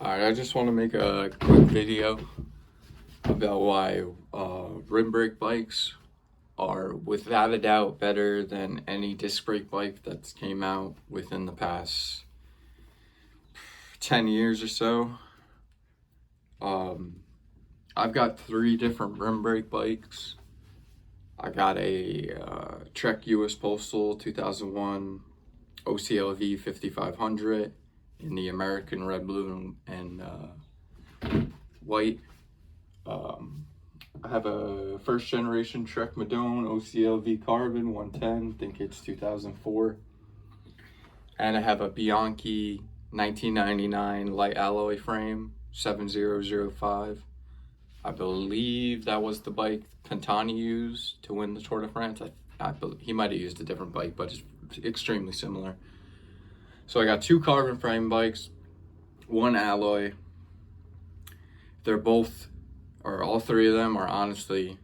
Alright, I just want to make a quick video about why rim brake bikes are without a doubt better than any disc brake bike that's came out within the past 10 years or so. I've got 3 different rim brake bikes. I got a Trek US Postal 2001 OCLV 5500 in the American red, blue, and white. I have a first generation Trek Madone OCLV Carbon 110, think it's 2004. And I have a Bianchi 1999 light alloy frame 7005. I believe that was the bike Pantani used to win the Tour de France. I believe he might have used a different bike, but it's extremely similar. So I got 2 carbon frame bikes, 1 alloy. They're both, or all 3 of them, are honestly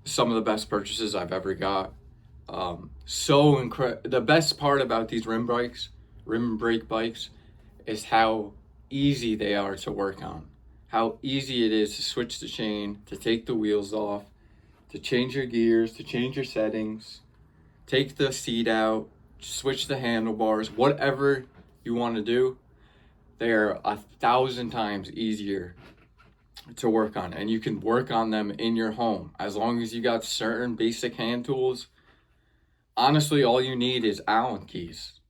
some of the best purchases I've ever got. The best part about these rim brake bikes, is how easy they are to work on. How easy it is to switch the chain, to take the wheels off, to change your gears, to change your settings, take the seat out, switch the handlebars, whatever you want to do. They're 1,000 times easier to work on, and you can work on them in your home as long as you got certain basic hand tools. Honestly, all you need is Allen keys.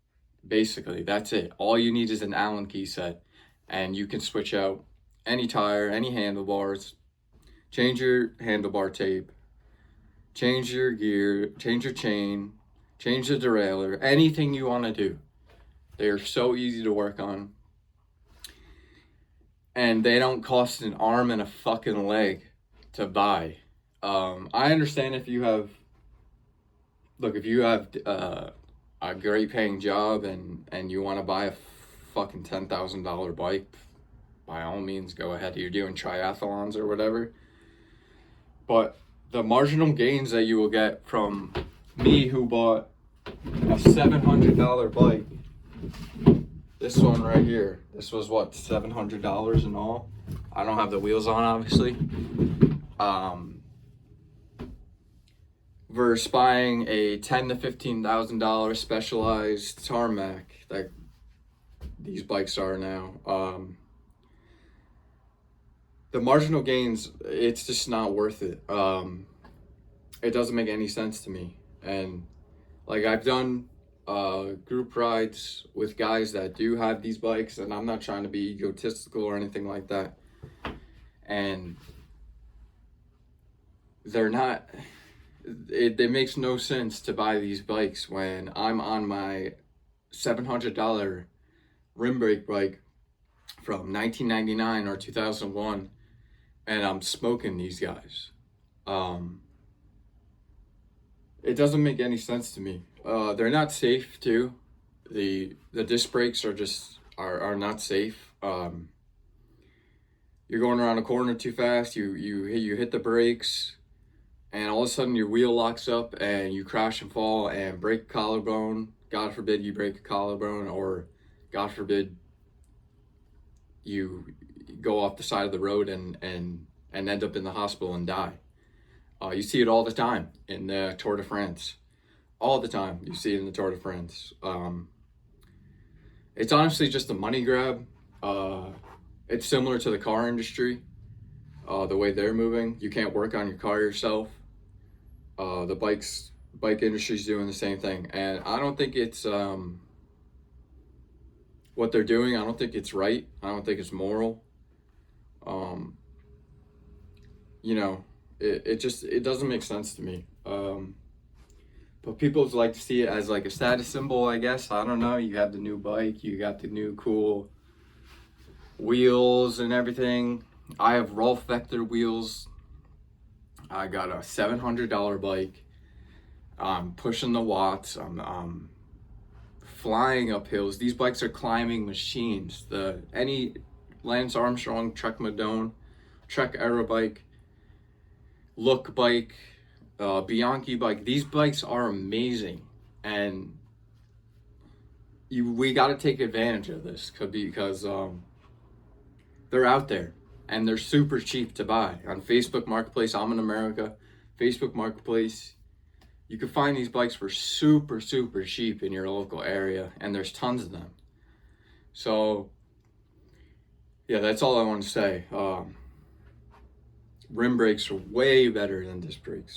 Basically, that's it. All you need is an Allen key set, and you can switch out any tire, any handlebars, change your handlebar tape, change your gear, change your chain, change the derailleur, anything you want to do. They are so easy to work on. And they don't cost an arm and a fucking leg to buy. I understand if you have a great paying job and you want to buy a fucking $10,000 bike, by all means go ahead. You're doing triathlons or whatever. But the marginal gains that you will get from me, who bought a $700 bike, this one right here, this was what, $700 in all? I don't have the wheels on, obviously. Versus buying a $10,000 to $15,000 Specialized tarmac that these bikes are now. The marginal gains, it's just not worth it. It doesn't make any sense to me. And like, I've done group rides with guys that do have these bikes, and I'm not trying to be egotistical or anything like that. And they're not, it makes no sense to buy these bikes when I'm on my $700 rim brake bike from 1999 or 2001, and I'm smoking these guys. It doesn't make any sense to me. They're not safe too. The disc brakes are not safe. You're going around a corner too fast, you hit the brakes, and all of a sudden your wheel locks up and you crash and fall and break a collarbone. God forbid you break a collarbone, or God forbid you go off the side of the road and end up in the hospital and die. You see it all the time in the Tour de France. All the time you see it in the Tour de France. It's honestly just a money grab. It's similar to the car industry, the way they're moving. You can't work on your car yourself. The bike industry's doing the same thing, and I don't think it's what they're doing. I don't think it's right. I don't think it's moral. It doesn't make sense to me. But people like to see it as like a status symbol, I guess. I don't know. You have the new bike, you got the new cool wheels and everything. I have Rolf Vector wheels. I got a $700 bike. I'm pushing the watts. I'm flying up hills. These bikes are climbing machines. Any Lance Armstrong, Trek Madone, Trek Era bike, Look bike, Bianchi bike. These bikes are amazing, and we got to take advantage of this because They're out there and they're super cheap to buy on Facebook Marketplace. I'm in America. Facebook Marketplace, you can find these bikes for super cheap in your local area, and there's tons of them. So yeah, that's all I want to say. Rim brakes are way better than disc brakes.